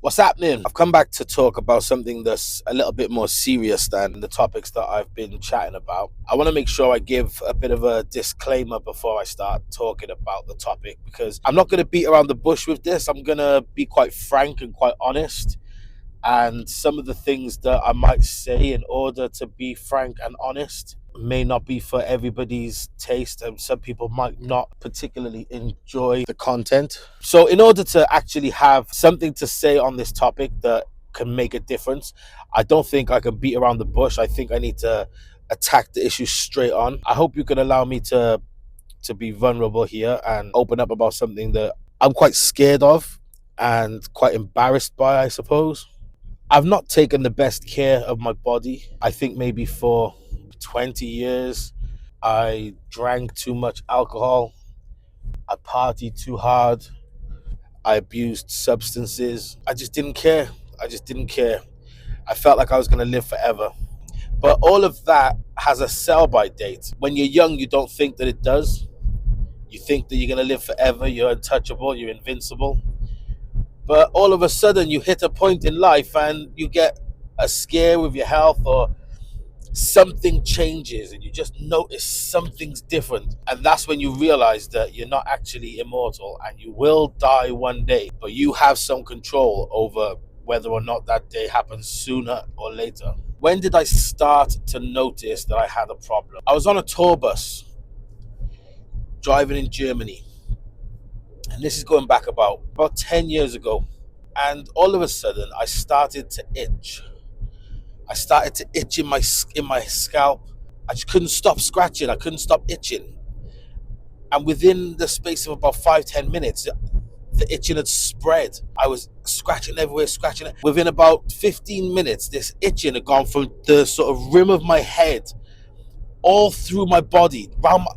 What's happening? I've come back to talk about something that's a little bit more serious than the topics that I've been chatting about. I want to make sure I give a bit of a disclaimer before I start talking about the topic, because I'm not going to beat around the bush with this. I'm going to be quite frank and quite honest. And some of the things that I might say in order to be frank and honest may not be for everybody's taste, and some people might not particularly enjoy the content. So in order to actually have something to say on this topic that can make a difference, I don't think I can beat around the bush. I think I need to attack the issue straight on. I hope you can allow me to be vulnerable here and open up about something that I'm quite scared of and quite embarrassed by, I suppose. I've not taken the best care of my body. I think maybe for 20 years, I drank too much alcohol. I partied too hard. I abused substances. I just didn't care. I just didn't care. I felt like I was going to live forever. But all of that has a sell-by date. When you're young, you don't think that it does. You think that you're going to live forever. You're untouchable. You're invincible. But all of a sudden, you hit a point in life and you get a scare with your health, or something changes and you just notice something's different. And that's when you realize that you're not actually immortal and you will die one day, but you have some control over whether or not that day happens sooner or later. When did I start to notice that I had a problem? I was on a tour bus driving in Germany. And this is going back about 10 years ago. And all of a sudden, I started to itch. I started to itch in my scalp. I just couldn't stop scratching. I couldn't stop itching. And within the space of about 5-10 minutes, the itching had spread. I was scratching everywhere, scratching it. Within about 15 minutes, this itching had gone from the sort of rim of my head all through my body,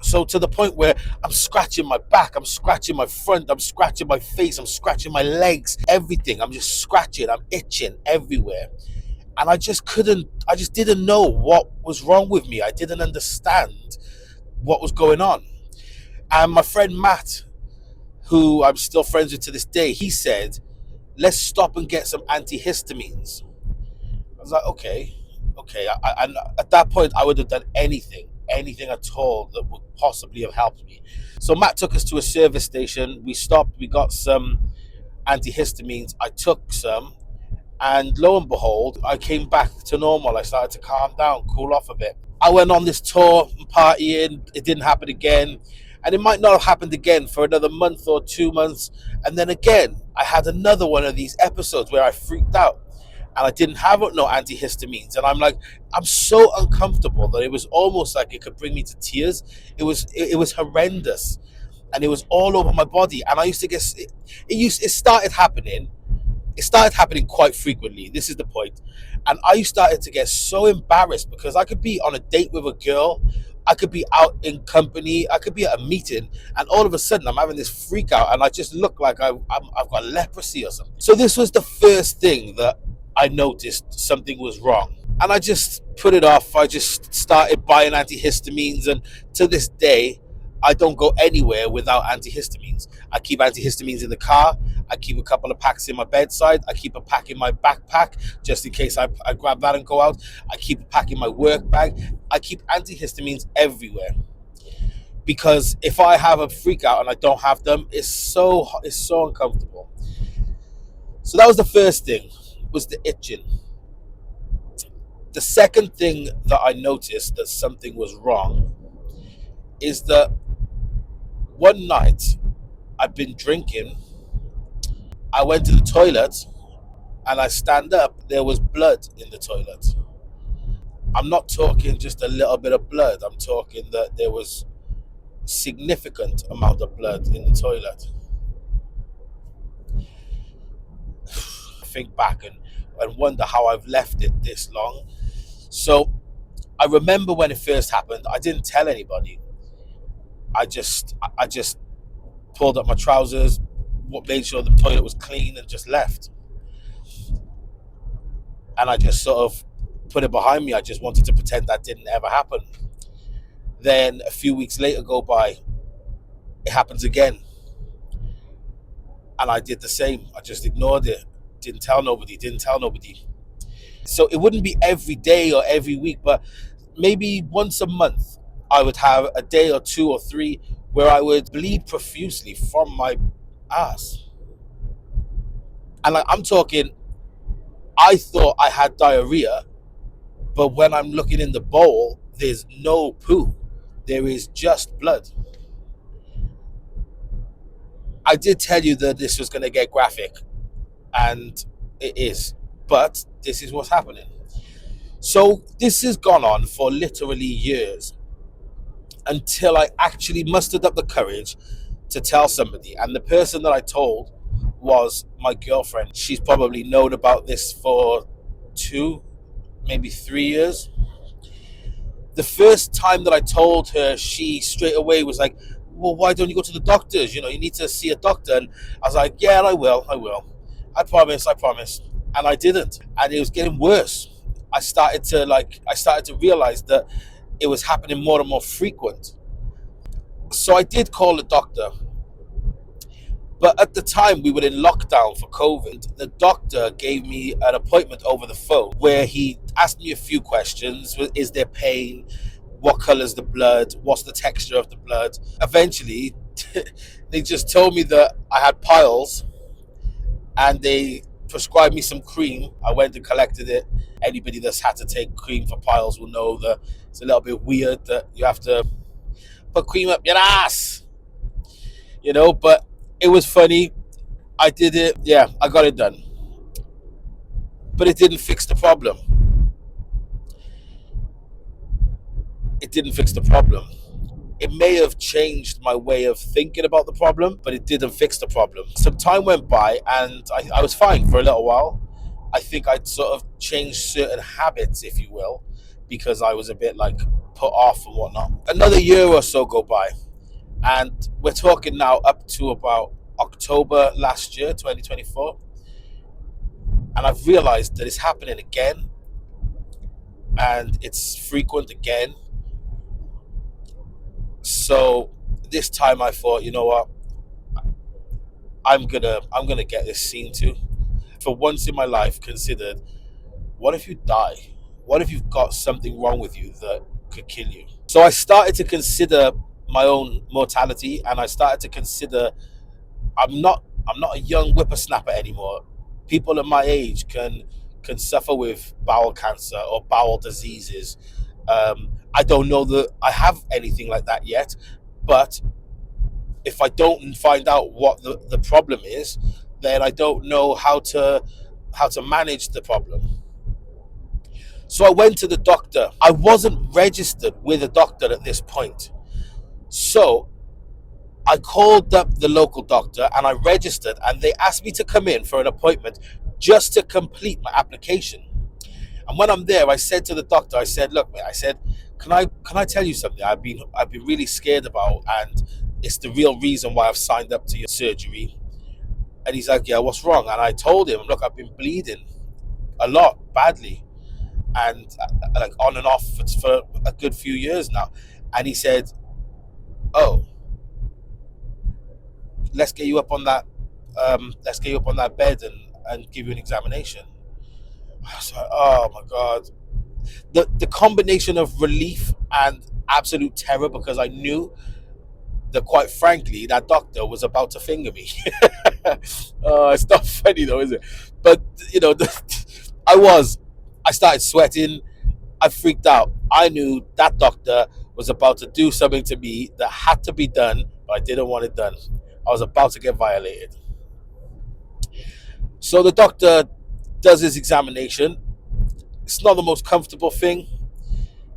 so to the point where I'm scratching my back, I'm scratching my front, I'm scratching my face, I'm scratching my legs, everything. I'm just scratching, I'm itching everywhere. And I just didn't know what was wrong with me. I didn't understand what was going on. And my friend Matt, who I'm still friends with to this day, he said, let's stop and get some antihistamines. I was like, okay. And at that point, I would have done anything at all that would possibly have helped me. So Matt took us to a service station. We stopped, we got some antihistamines. I took some, and lo and behold, I came back to normal. I started to calm down, cool off a bit. I went on this tour and partying. It didn't happen again. And it might not have happened again for another month or 2 months. And then again, I had another one of these episodes where I freaked out. And I didn't have no antihistamines. And I'm like, I'm so uncomfortable that it was almost like it could bring me to tears. It was horrendous. And it was all over my body. And I used to get, it started happening. It started happening quite frequently. This is the point. And I started to get so embarrassed because I could be on a date with a girl. I could be out in company. I could be at a meeting. And all of a sudden, I'm having this freak out. And I just look like I've got leprosy or something. So this was the first thing that I noticed something was wrong. And I just put it off. I just started buying antihistamines. And to this day, I don't go anywhere without antihistamines. I keep antihistamines in the car. I keep a couple of packs in my bedside. I keep a pack in my backpack just in case I grab that and go out. I keep a pack in my work bag. I keep antihistamines everywhere. Because if I have a freak out and I don't have them, it's so uncomfortable. So that was the first thing, was the itching. The second thing that I noticed that something was wrong is that one night I'd been drinking. I went to the toilet and I stand up. There was blood in the toilet. I'm not talking just a little bit of blood. I'm talking that there was significant amount of blood in the toilet. I think back and wonder how I've left it this long. So I remember when it first happened, I didn't tell anybody. I just pulled up my trousers, made sure the toilet was clean, and just left. And I just sort of put it behind me. I just wanted to pretend that didn't ever happen. Then a few weeks later go by, it happens again. And I did the same. I just ignored it. Didn't tell nobody, didn't tell nobody. So it wouldn't be every day or every week, but maybe once a month, I would have a day or two or three where I would bleed profusely from my ass. And like, I'm talking, I thought I had diarrhea, but when I'm looking in the bowl, there's no poo. There is just blood. I did tell you that this was going to get graphic, and it is. But this is what's happening. So this has gone on for literally years until I actually mustered up the courage to tell somebody. And the person that I told was my girlfriend. She's probably known about this for 2, maybe 3 years. The first time that I told her, she straight away was like, well, why don't you go to the doctors? You need to see a doctor. And I was like, yeah, I will. I promise. And I didn't. And it was getting worse. I started to realize that it was happening more and more frequent. So I did call a doctor. But at the time, we were in lockdown for COVID. The doctor gave me an appointment over the phone where he asked me a few questions. Is there pain? What color's the blood? What's the texture of the blood? Eventually, they just told me that I had piles, and they prescribed me some cream. I went and collected it. Anybody that's had to take cream for piles will know that it's a little bit weird that you have to put cream up your ass. But it was funny. I did it. Yeah, I got it done. But it didn't fix the problem. It may have changed my way of thinking about the problem, but it didn't fix the problem. Some time went by, and I was fine for a little while. I think I'd sort of changed certain habits, if you will, because I was a bit like put off and whatnot. Another year or so go by, and we're talking now up to about October last year, 2024. And I've realized that it's happening again, and it's frequent again. So this time I thought, you know what? I'm gonna get this seen to. For once in my life, considered, what if you die? What if you've got something wrong with you that could kill you? So I started to consider my own mortality, and I started to consider I'm not a young whippersnapper anymore. People of my age can suffer with bowel cancer or bowel diseases. I don't know that I have anything like that yet, but if I don't find out what the problem is, then I don't know how to manage the problem. So I went to the doctor. I wasn't registered with a doctor at this point. So I called up the local doctor and I registered, and they asked me to come in for an appointment just to complete my application. And when I'm there, I said to the doctor, I said, look, mate, I said, can I tell you something I've been really scared about, and it's the real reason why I've signed up to your surgery. And he's like, yeah, what's wrong? And I told him, look, I've been bleeding a lot, badly, and like on and off for a good few years now. And he said, oh, let's get you up on that bed and give you an examination. I was like, oh my God. The combination of relief and absolute terror, because I knew that, quite frankly, that doctor was about to finger me. It's not funny though, is it? But I started sweating. I freaked out. I knew that doctor was about to do something to me that had to be done, but I didn't want it done. I was about to get violated. So the doctor does his examination. It's not the most comfortable thing.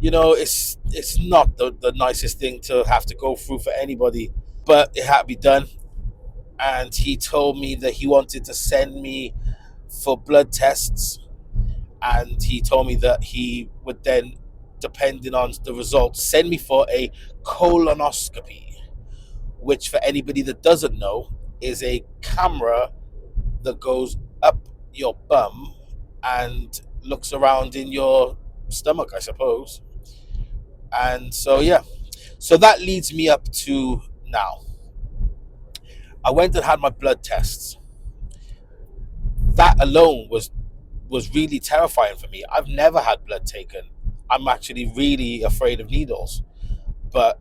It's not the nicest thing to have to go through for anybody, but it had to be done. And he told me that he wanted to send me for blood tests, and he told me that he would then, depending on the results, send me for a colonoscopy, which, for anybody that doesn't know, is a camera that goes up your bum and looks around in your stomach, I suppose. And so, yeah. So that leads me up to now. I went and had my blood tests. that alone was really terrifying for me. I've never had blood taken. I'm actually really afraid of needles. But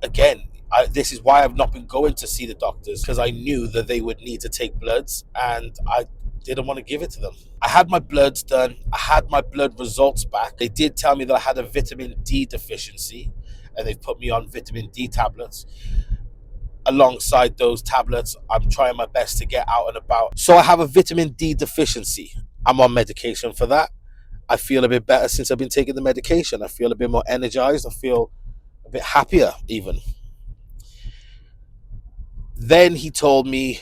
again, this is why I've not been going to see the doctors, because I knew that they would need to take bloods and I didn't want to give it to them. I had my bloods done. I had my blood results back. They did tell me that I had a vitamin D deficiency, and they've put me on vitamin D tablets. Alongside those tablets, I'm trying my best to get out and about. So I have a vitamin D deficiency. I'm on medication for that. I feel a bit better since I've been taking the medication. I feel a bit more energized. I feel a bit happier even. Then he told me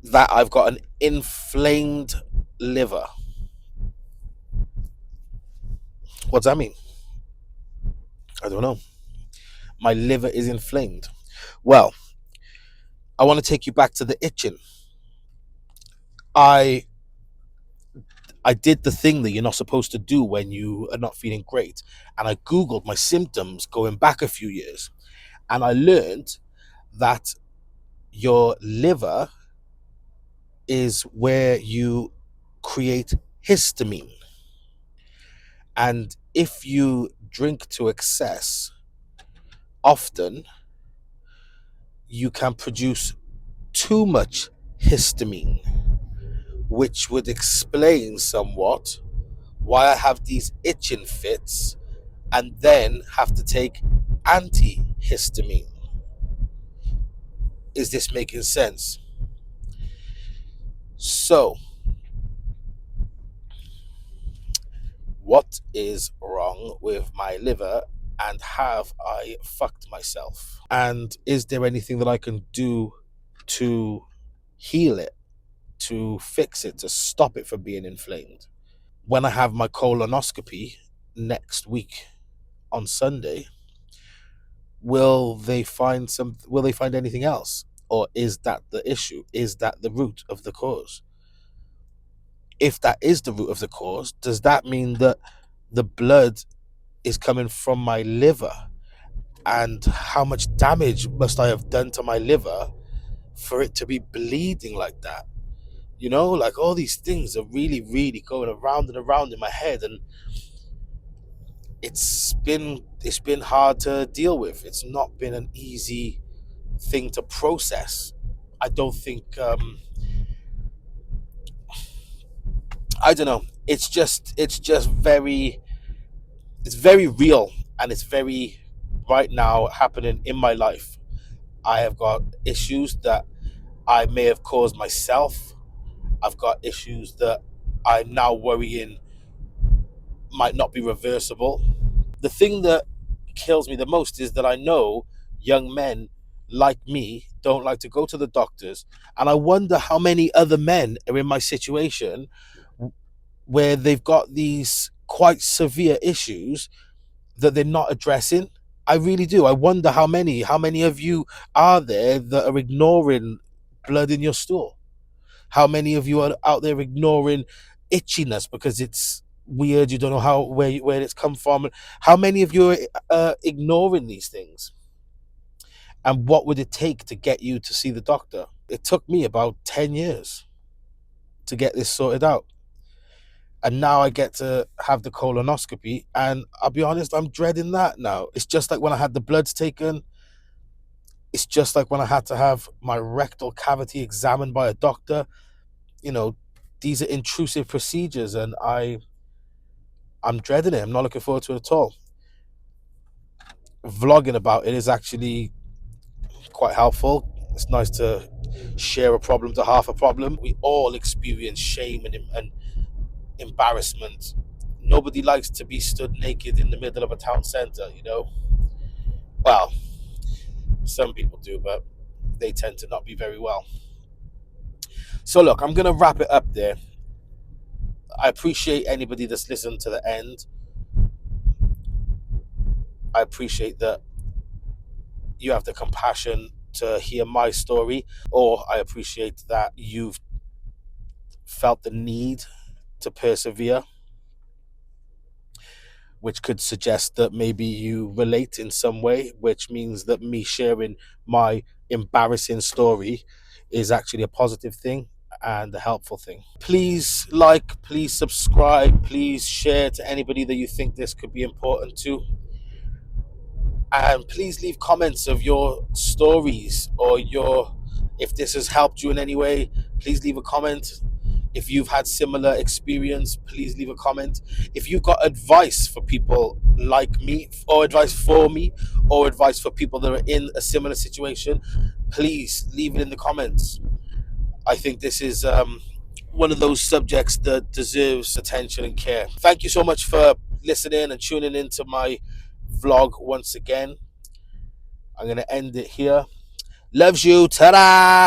that I've got an inflamed liver. What does that mean? I don't know. My liver is inflamed. Well, I want to take you back to the itching. I did the thing that you're not supposed to do when you are not feeling great. And I Googled my symptoms going back a few years. And I learned that your liver is where you create histamine. And if you drink to excess, often you can produce too much histamine, which would explain somewhat why I have these itching fits and then have to take antihistamine. Is this making sense? So, what is wrong with my liver, and have I fucked myself? And is there anything that I can do to heal it, to fix it, to stop it from being inflamed? When I have my colonoscopy next week on Sunday, will they find anything else? Or is that the issue? Is that the root of the cause? If that is the root of the cause, does that mean that the blood is coming from my liver? And how much damage must I have done to my liver for it to be bleeding like that? You know, like all these things are really, really going around and around in my head, and it's been hard to deal with. It's not been an easy thing to process. I don't think I don't know. It's very real, and it's very right now happening in my life. I have got issues that I may have caused myself. I've got issues that I'm now worrying might not be reversible. The thing that kills me the most is that I know young men like me don't like to go to the doctors, and I wonder how many other men are in my situation where they've got these quite severe issues that they're not addressing. I really do. I wonder how many of you are there that are ignoring blood in your stool? How many of you are out there ignoring itchiness because it's weird, you don't know where it's come from? How many of you are ignoring these things? And what would it take to get you to see the doctor? It took me about 10 years to get this sorted out. And now I get to have the colonoscopy, and I'll be honest, I'm dreading that now. It's just like when I had the bloods taken. It's just like when I had to have my rectal cavity examined by a doctor. You know, these are intrusive procedures, and I'm dreading it. I'm not looking forward to it at all. Vlogging about it is actually quite helpful. It's nice to share a problem to half a problem. We all experience shame and embarrassment. Nobody likes to be stood naked in the middle of a town center, you know? Well, some people do, but they tend to not be very well. So look, I'm going to wrap it up there. I appreciate anybody that's listened to the end. I appreciate that you have the compassion to hear my story, or I appreciate that you've felt the need to persevere, which could suggest that maybe you relate in some way, which means that me sharing my embarrassing story is actually a positive thing. and the helpful thing. Please like, please subscribe, please share to anybody that you think this could be important to. And please leave comments of your stories or if this has helped you in any way. Please leave a comment. If you've had similar experience, please leave a comment. If you've got advice for people like me, or advice for me, or advice for people that are in a similar situation, please leave it in the comments. I think this is one of those subjects that deserves attention and care. Thank you so much for listening and tuning into my vlog once again. I'm going to end it here. Loves you. Ta-da!